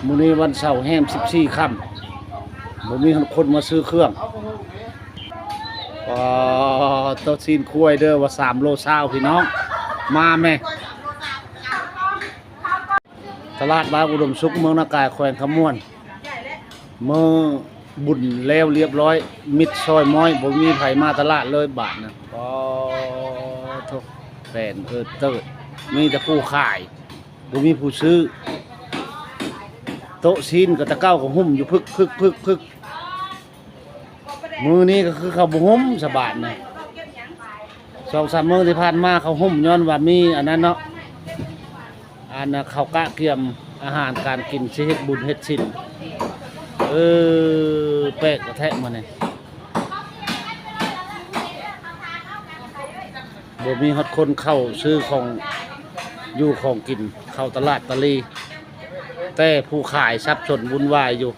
มื้อนี้วันเสาร์แฮม14ค่ำบ่มีคนมาซื้อเครื่องตัวซีนคุ้ยเด้อว่า3โล20พี่น้องมาแม่ตลาดบ้านอุดมสุขเมืองนากายแขวงขมวนเมื่อบุญแล้วเรียบร้อยมิดซอยม้อยบ่มีไผมาตลาดเลยบาทนะทุกแฟนเติดมีแต่ผู้ขายบ่มีผู้ซื้อโต๊ะซีนกับตะเก้าก็หุ่มอยู่พึกมือนี้ก็คือเขาบ่หุ่มสบายนะ2-3มื้อที่ผ่านมาเขาหุ่มย้อนว่ามีอันนั้นเนาะอันน่ะเขากะเกียมอาหารการกินสิเฮ็ดบุญเฮ็ดศีลแปลกกระแทะมาเนี่ยบ่มีฮอดคนเข้าซื้อของอยู่ของกินเข้าตลาดตะลีแต่ผู้ขายทรัพย์สนวุ่นวายอยู่